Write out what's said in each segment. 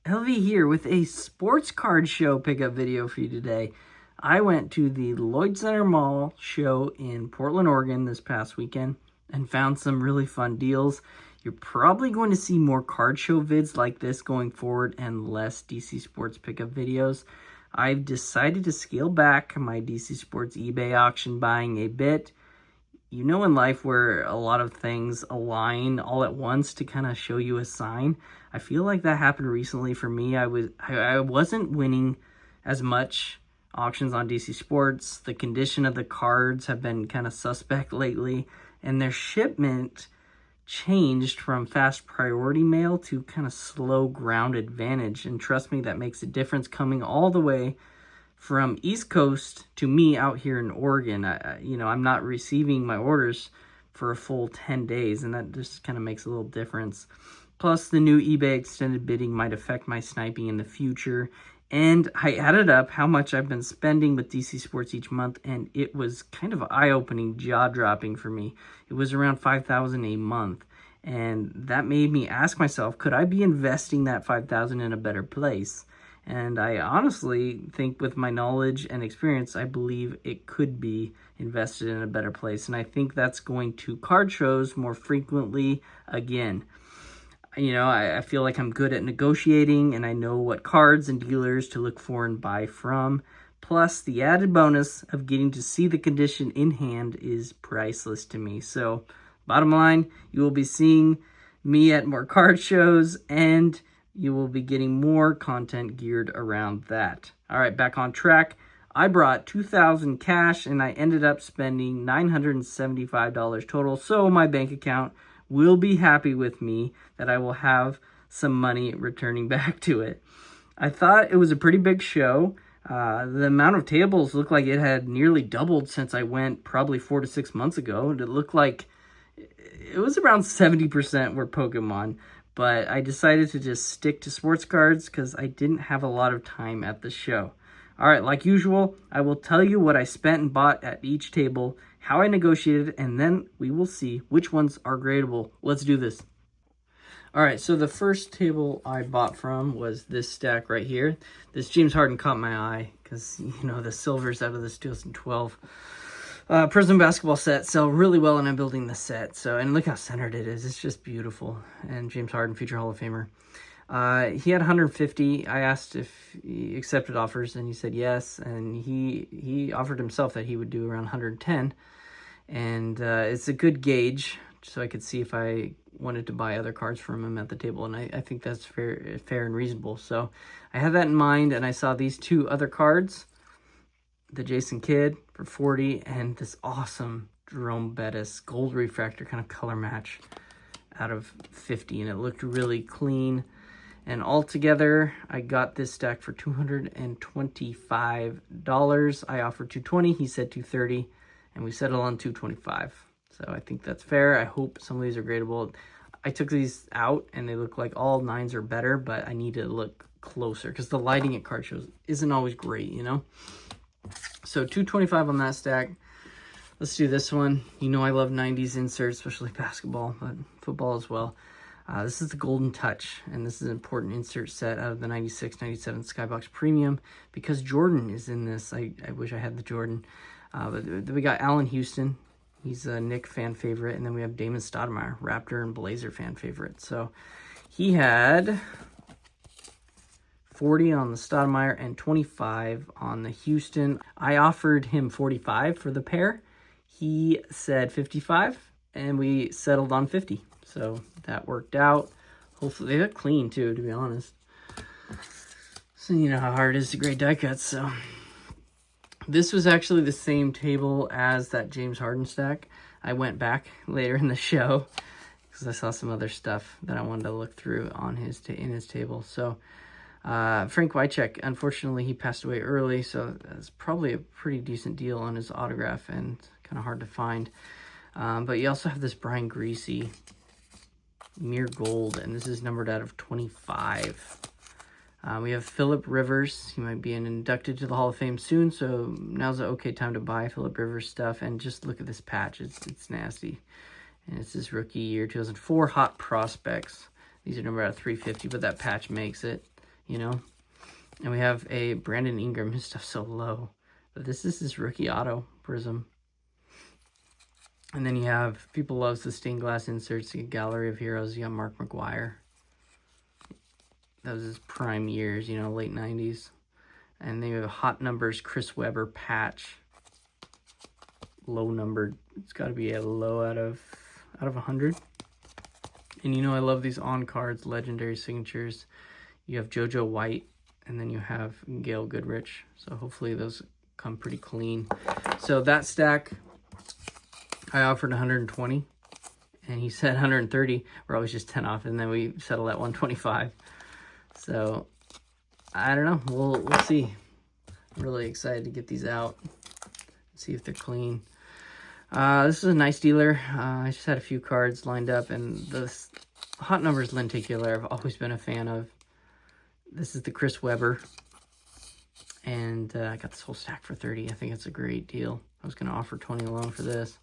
LV here with a sports card show pickup video for you today. I went to the Lloyd Center Mall show in Portland, Oregon this past weekend and found some really fun deals. You're probably going to see more card show vids like this going forward and less DC Sports pickup videos. I've decided to scale back my DC Sports eBay auction buying a bit. You know, in life where a lot of things align all at once to kind of show you a sign. I feel like that happened recently for me. I wasn't winning as much auctions on DC Sports. The condition of the cards have been kind of suspect lately, and their shipment changed from fast priority mail to kind of slow ground advantage. And trust me, that makes a difference coming all the way from East Coast to me out here in Oregon. I'm not receiving my orders for a full 10 days, and that just kind of makes a little difference. Plus, the new eBay extended bidding might affect my sniping in the future. And I added up how much I've been spending with DC Sports each month, and it was kind of eye-opening, jaw-dropping for me. It was around $5,000 a month, and that made me ask myself, could I be investing that $5,000 in a better place? And I honestly think with my knowledge and experience, I believe it could be invested in a better place. And I think that's going to card shows more frequently again. I feel like I'm good at negotiating and I know what cards and dealers to look for and buy from. Plus, the added bonus of getting to see the condition in hand is priceless to me. So, bottom line, you will be seeing me at more card shows and you will be getting more content geared around that. All right, back on track. I brought $2,000 cash and I ended up spending $975 total. So my bank account will be happy with me that I will have some money returning back to it. I thought it was a pretty big show. The amount of tables looked like it had nearly doubled since I went probably 4 to 6 months ago. It looked like it was around 70% were Pokemon. But I decided to just stick to sports cards because I didn't have a lot of time at the show. All right, like usual, I will tell you what I spent and bought at each table, how I negotiated, and then we will see which ones are gradable. Let's do this. All right, so the first table I bought from was this stack right here. This James Harden caught my eye because, the silvers out of this 2012 Prism basketball set sell really well, and I'm building the set. And look how centered it is. It's just beautiful. And James Harden, future Hall of Famer. He had 150. I asked if he accepted offers, and he said yes. And he offered himself that he would do around 110. And it's a good gauge, so I could see if I wanted to buy other cards from him at the table. And I think that's fair and reasonable. So I had that in mind, and I saw these two other cards. The Jason Kidd for 40 and this awesome Jerome Bettis gold refractor kind of color match out of 50, and it looked really clean. And altogether, I got this stack for $225. I offered $220, he said $230, and we settled on $225. So I think that's fair. I hope some of these are gradable. I took these out and they look like all 9s are better, but I need to look closer because the lighting at card shows isn't always great, So $225 on that stack. Let's do this one. I love 90s inserts, especially basketball, but football as well. This is the Golden Touch, and this is an important insert set out of the 96-97 Skybox Premium because Jordan is in this. I wish I had the Jordan. But we got Allen Houston. He's a Knick fan favorite, and then we have Damon Stoudemire, Raptor and Blazer fan favorite. So he had 40 on the Stoudemire and 25 on the Houston. I offered him 45 for the pair. He said 55, and we settled on 50. So that worked out. Hopefully, they look clean too, to be honest. So you know how hard it is to grade die cuts. So this was actually the same table as that James Harden stack. I went back later in the show because I saw some other stuff that I wanted to look through on in his table. So Frank Wycheck, unfortunately, he passed away early, so it's probably a pretty decent deal on his autograph and kind of hard to find. But you also have this Brian Greasy Mere Gold, and this is numbered out of 25. We have Phillip Rivers. He might be inducted to the Hall of Fame soon, so now's the okay time to buy Phillip Rivers stuff. And just look at this patch. It's nasty. And it's his rookie year, 2004 Hot Prospects. These are numbered out of 350, but that patch makes it. you know. And we have a Brandon Ingram. His stuff's so low. But this is his rookie auto prism. And then you have, people love the stained glass inserts. You got Gallery of Heroes. You got Mark McGuire. That was his prime years, you know, late 90s. And then you have Hot Numbers Chris Webber patch. Low numbered. It's got to be a low out of 100. And you know I love these on cards, legendary signatures. You have JoJo White, and then you have Gail Goodrich. So hopefully those come pretty clean. So that stack, I offered 120, and he said 130. We're always just 10 off, and then we settled at 125. So I don't know. We'll see. I'm really excited to get these out, see if they're clean. This is a nice dealer. I just had a few cards lined up, and the Hot Numbers lenticular I've always been a fan of. This is the Chris Webber, and I got this whole stack for 30. I think it's a great deal. I was going to offer 20 alone for this.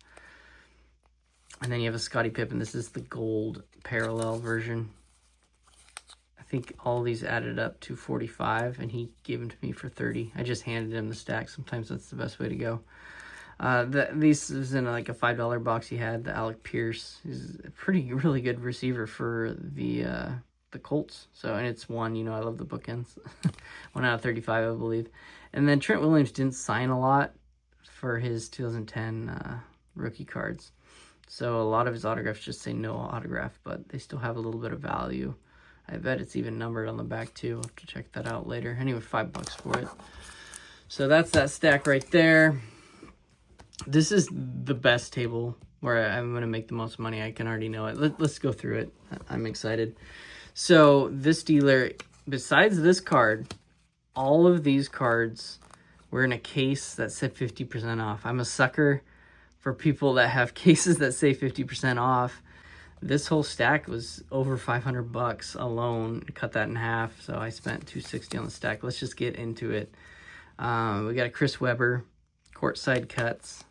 And then you have a Scottie Pippen. This is the gold parallel version. I think all these added up to 45, and he gave them to me for 30. I just handed him the stack. Sometimes that's the best way to go. This is in like a $5 box he had. The Alec Pierce is a really good receiver for the Colts. So, and it's one, you know, I love the bookends. 1 out of 35, I believe. And then Trent Williams didn't sign a lot for his 2010 rookie cards. So a lot of his autographs just say no autograph, but they still have a little bit of value. I bet it's even numbered on the back too. I'll have to check that out later. Anyway, $5 for it. So that's that stack right there. This is the best table where I'm going to make the most money. I can already know it. Let's go through it. I'm excited. So this dealer, besides this card, all of these cards were in a case that said 50% off. I'm a sucker for people that have cases that say 50% off. This whole stack was over $500 alone. Cut that in half, so I spent $260 on the stack. Let's just get into it. We got a Chris Webber, courtside cuts.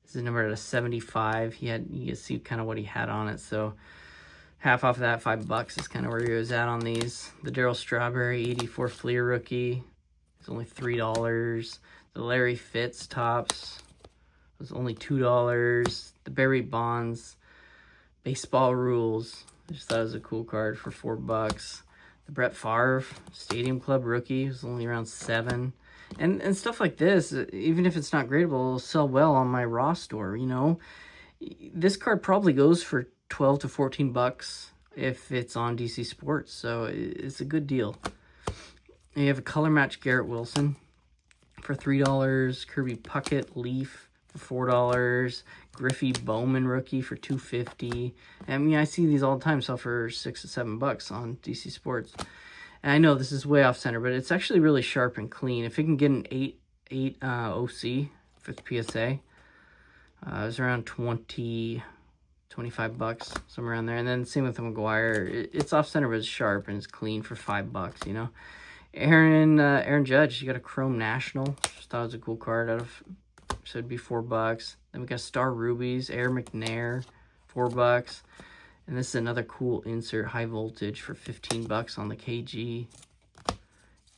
This is numbered at a 75. You can see kind of what he had on it. So half off of that, $5 is kind of where he was at on these. The Darryl Strawberry 84 Fleer rookie is only $3. The Larry Fitz tops was only $2. The Barry Bonds Baseball Rules, I just thought it was a cool card for $4. The Brett Favre Stadium Club rookie was only around $7. And stuff like this, even if it's not gradable, it'll sell well on my Raw store, you know. This card probably goes for $12 to $14 if it's on DC Sports, so it's a good deal. And you have a color match Garrett Wilson for $3, Kirby Puckett Leaf for $4, Griffey Bowman rookie for $2.50. I mean, I see these all the time sell for $6 to $7 on DC Sports. And I know this is way off center, but it's actually really sharp and clean. If it can get an 8 OC with PSA, it was around $25, somewhere around there. And then same with the McGuire. It's off center, but it's sharp and it's clean for $5, you know. Aaron Judge, you got a Chrome National. Just thought it was a cool card. So it'd be $4. Then we got Star Rubies, Air McNair, $4. And this is another cool insert, high voltage for $15 on the KG.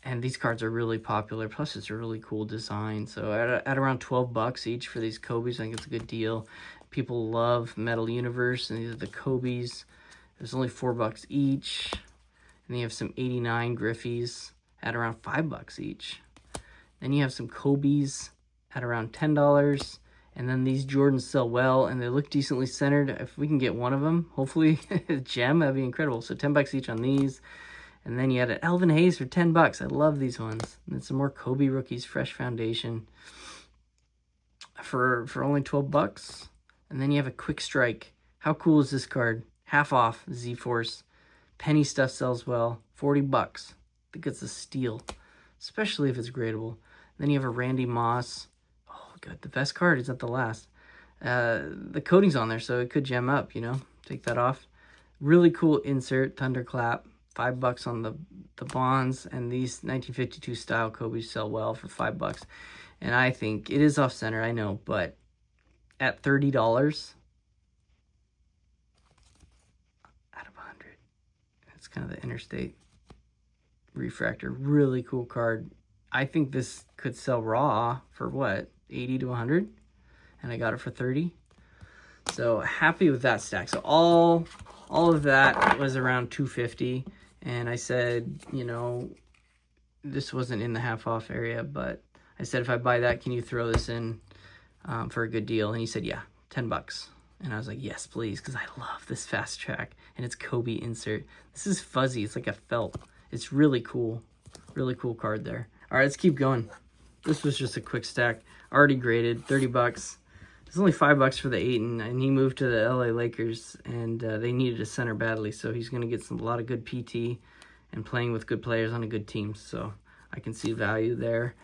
And these cards are really popular. Plus, it's a really cool design. So at around $12 each for these Kobe's, I think it's a good deal. People love Metal Universe, and these are the Kobe's. There's only $4 each. And then you have some 89 Griffies at around $5 each. Then you have some Kobe's at around $10. And then these Jordans sell well, and they look decently centered. If we can get one of them, hopefully a gem, that'd be incredible. So $10 each on these. And then you had an Elvin Hayes for $10. I love these ones. And then some more Kobe rookies, Fresh Foundation for only $12. And then you have a Quick Strike. How cool is this card? Half off Z-Force. Penny stuff sells well. $40. I think it's a steal, especially if it's gradable. And then you have a Randy Moss. Good. The best card is at the last. The coating's on there, so it could gem up, you know. Take that off. Really cool insert, Thunderclap. $5 on the Bonds, and these 1952 style Kobe's sell well for $5. And I think it is off center, I know, but at $30 out of 100, it's kind of the interstate refractor. Really cool card. I think this could sell raw for what, 80 to 100, and I got it for 30. So happy with that stack. So all of that was around 250, and I said, you know, this wasn't in the half off area, but I said, if I buy that, can you throw this in for a good deal? And he said, yeah, $10. And I was like, yes, please, because I love this fast track, and it's Kobe insert. This is fuzzy. It's like a felt. It's really cool. Really cool card there. All right, let's keep going. This was just a quick stack. Already graded, $30. It's only $5 for the Ayton, and he moved to the LA Lakers, and they needed a center badly, so he's going to get a lot of good PT and playing with good players on a good team, so I can see value there.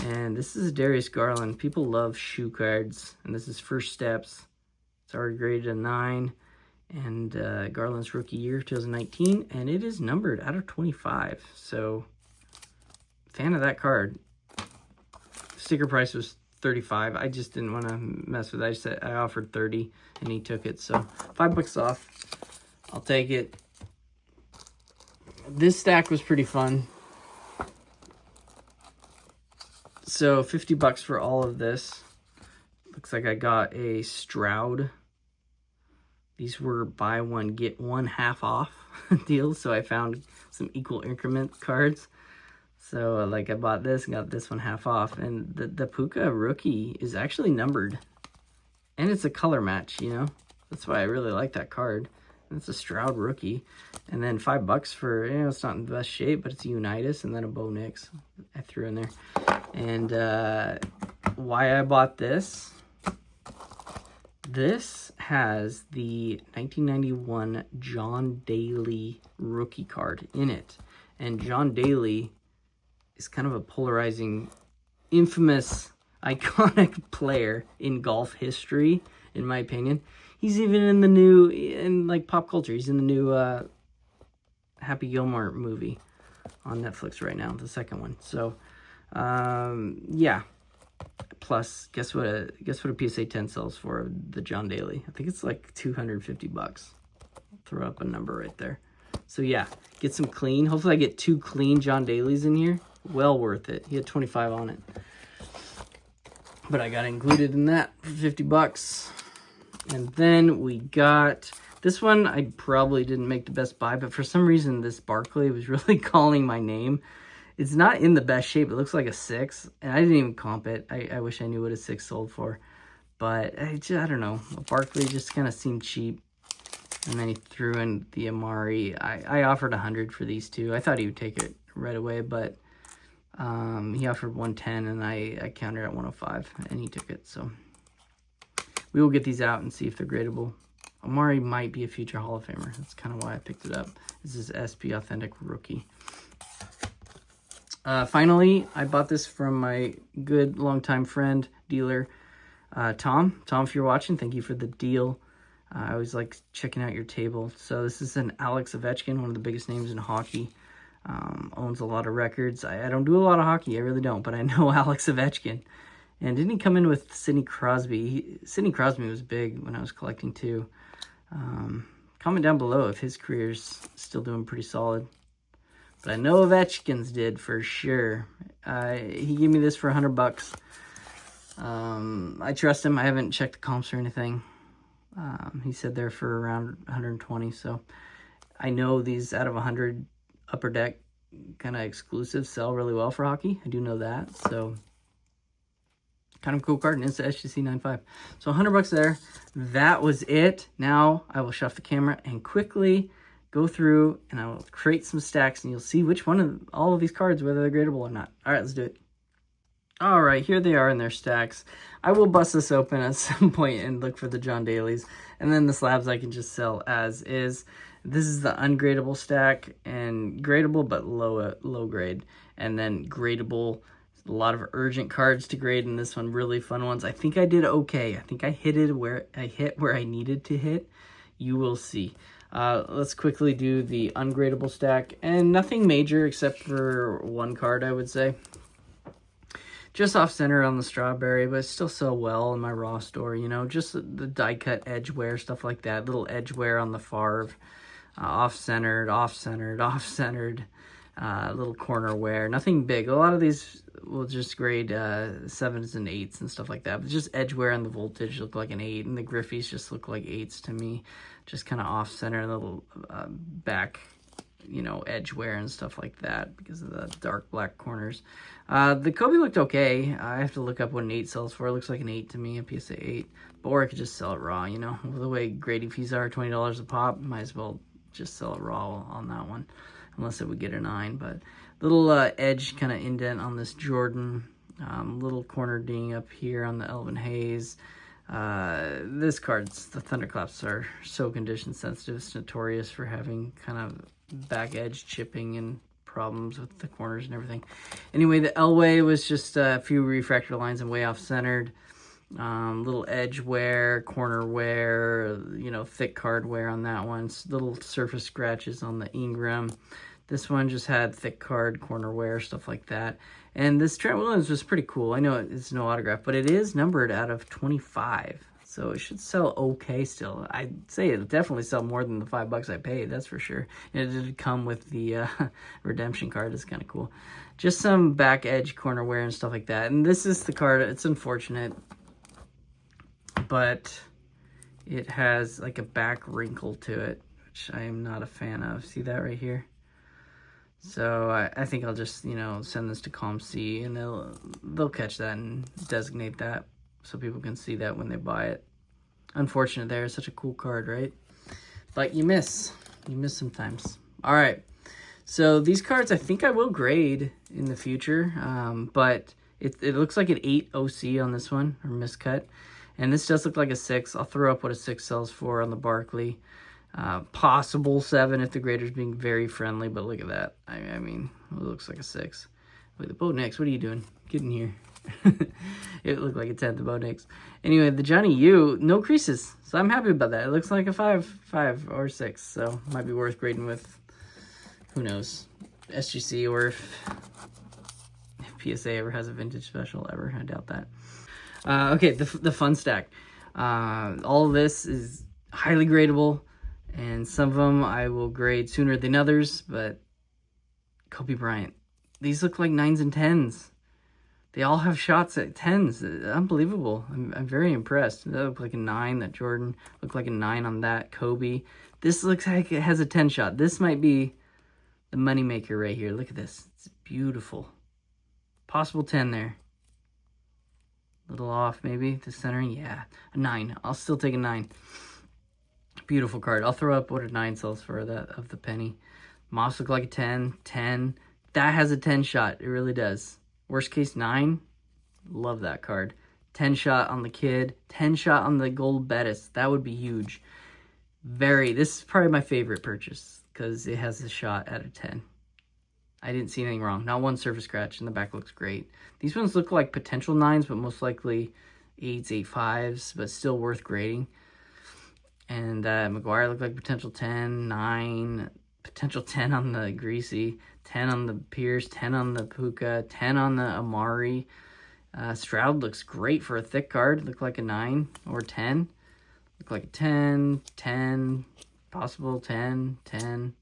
And this is Darius Garland. People love shoe cards, and this is First Steps. It's already graded a 9, and Garland's rookie year, 2019, and it is numbered out of 25, so fan of that card. Sticker price was $35. I just didn't want to mess with it. I offered 30 and he took it, so $5 off. I'll take it. This stack was pretty fun. So $50 for all of this. Looks like I got a Stroud. These were buy one get one half off deals, so I found some equal increment cards. So, like, I bought this and got this one half off. And the Puka rookie is actually numbered. And it's a color match, you know? That's why I really like that card. And it's a Stroud rookie. And then $5 for, you know, it's not in the best shape, but it's a Unitas and then a Bo Nix I threw in there. And why I bought this. This has the 1991 John Daly rookie card in it. And John Daly is kind of a polarizing, infamous, iconic player in golf history, in my opinion. He's even in the new, in like pop culture, he's in the new Happy Gilmore movie on Netflix right now, the second one. So, yeah. Plus, guess what a PSA 10 sells for, the John Daly? I think it's like $250. I'll throw up a number right there. So yeah, get some clean. Hopefully I get 2 clean John Dalys in here. Well worth it. He had 25 on it. But I got included in that for $50. And then we got this one. I probably didn't make the best buy, but for some reason this Barkley was really calling my name. It's not in the best shape. It looks like a 6, and I didn't even comp it. I wish I knew what a 6 sold for. But I don't know. Barkley just kind of seemed cheap. And then he threw in the Amari. I offered 100 for these two. I thought he would take it right away, but he offered 110, and I countered at 105, and he took it. So we will get these out and see if they're gradable. Amari might be a future Hall of Famer. That's kind of why I picked it up. This is SP Authentic Rookie. Finally, I bought this from my good longtime friend, dealer, Tom. Tom, if you're watching, thank you for the deal. I always like checking out your table. So this is an Alex Ovechkin, one of the biggest names in hockey. Owns a lot of records. I don't do a lot of hockey, I really don't, but I know Alex Ovechkin. And didn't he come in with Sidney Crosby? Sidney Crosby was big when I was collecting too. Comment down below if his career's still doing pretty solid. But I know Ovechkin's did for sure. He gave me this for $100. I trust him. I haven't checked the comps or anything. He said they're for around 120. So I know these out of 100 Upper Deck kind of exclusives sell really well for hockey. I do know that. So kind of cool card. And it's the SGC 95. So $100 there. That was it. Now I will shut off the camera and quickly go through and I will create some stacks and you'll see which one of all of these cards, whether they're gradable or not. All right, let's do it. All right, here they are in their stacks. I will bust this open at some point and look for the John Dalys. And then the slabs I can just sell as is. This is the ungradable stack, and gradable but low grade. And then gradable, a lot of urgent cards to grade in this one, really fun ones. I think I did okay. I think I hit where I needed to hit. You will see. Let's quickly do the ungradable stack, and nothing major except for one card, I would say. Just off center on the strawberry, but still sell well in my raw store, you know, just the die cut edge wear, stuff like that, little edge wear on the Favre, off centered, little corner wear. Nothing big. A lot of these will just grade 7s and 8s and stuff like that. But just edge wear and the voltage look like an 8, and the Griffies just look like 8s to me. Just kind of off center, and a little back, you know, edge wear and stuff like that because of the dark black corners. The Kobe looked okay. I have to look up what an 8 sells for. It looks like an 8 to me, a PSA 8. But or I could just sell it raw, you know. The way grading fees are, $20 a pop, might as well just sell it raw on that one, unless it would get a 9. But little edge kind of indent on this Jordan. Little corner ding up here on the Elvin Hayes. This card's, the Thunderclaps are so condition sensitive. It's notorious for having kind of back edge chipping and problems with the corners and everything. Anyway, the Elway was just a few refractor lines and way off centered. Little edge wear, corner wear, you know, thick card wear on that one. Little surface scratches on the Ingram. This one just had thick card, corner wear, stuff like that. And this Trent Williams was pretty cool. I know it's no autograph, but it is numbered out of 25. So it should sell okay still. I'd say it'll definitely sell more than the $5 I paid, that's for sure. And it did come with the redemption card. It's kind of cool. Just some back edge corner wear and stuff like that. And this is the card. It's unfortunate, but it has like a back wrinkle to it, which I am not a fan of. See that right here? So I think I'll just, you know, send this to ComC, and they'll catch that and designate that so people can see that when they buy it. Unfortunate there. It's such a cool card, right? But you miss sometimes. All right. So these cards I think I will grade in the future, but it looks like an 8 OC on this one, or miscut. And this does look like a 6. I'll throw up what a 6 sells for on the Barkley. Possible 7 if the grader's being very friendly, but look at that. I mean, it looks like a 6. Wait, the Bo Nix, what are you doing? Get in here. It looked like a 10, the Bo Nix. Anyway, the Johnny U, no creases, so I'm happy about that. It looks like a 5 or 6, so might be worth grading with, who knows, SGC, or if PSA ever has a vintage special ever. I doubt that. Okay, the fun stack. All of this is highly gradable, and some of them I will grade sooner than others, but Kobe Bryant. These look like 9s and 10s. They all have shots at 10s. Unbelievable. I'm very impressed. That looked like a 9. That Jordan looked like a 9 on that Kobe. This looks like it has a 10 shot. This might be the moneymaker right here. Look at this. It's beautiful. Possible 10 there. Little off maybe. The centering. Yeah. A 9. I'll still take a 9. Beautiful card. I'll throw up what a 9 sells for that of the penny. Moss look like a 10. 10. That has a 10 shot. It really does. Worst case 9. Love that card. 10 shot on the kid. 10 shot on the gold Bettis. That would be huge. This is probably my favorite purchase because it has a shot at a 10. I didn't see anything wrong. Not one surface scratch, and the back looks great. These ones look like potential 9s, but most likely 8s, 8.5s, but still worth grading. And McGuire looked like potential 10, 9, potential 10 on the Greasy, 10 on the Pierce, 10 on the Puka, 10 on the Amari. Stroud looks great for a thick card. Looked like a 9 or 10. Looked like a 10, 10, possible 10, 10.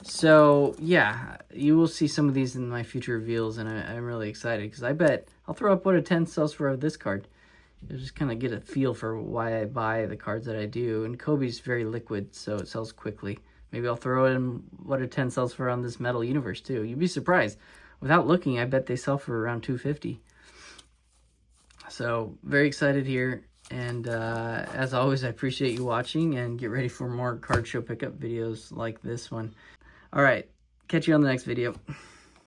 So, yeah, you will see some of these in my future reveals, and I'm really excited because I bet I'll throw up what a 10 sells for this card. You'll just kind of get a feel for why I buy the cards that I do. And Kobe's very liquid, so it sells quickly. Maybe I'll throw in what a 10 sells for on this Metal Universe, too. You'd be surprised. Without looking, I bet they sell for around $250. So, very excited here. And as always, I appreciate you watching, and get ready for more card show pickup videos like this one. All right, catch you on the next video.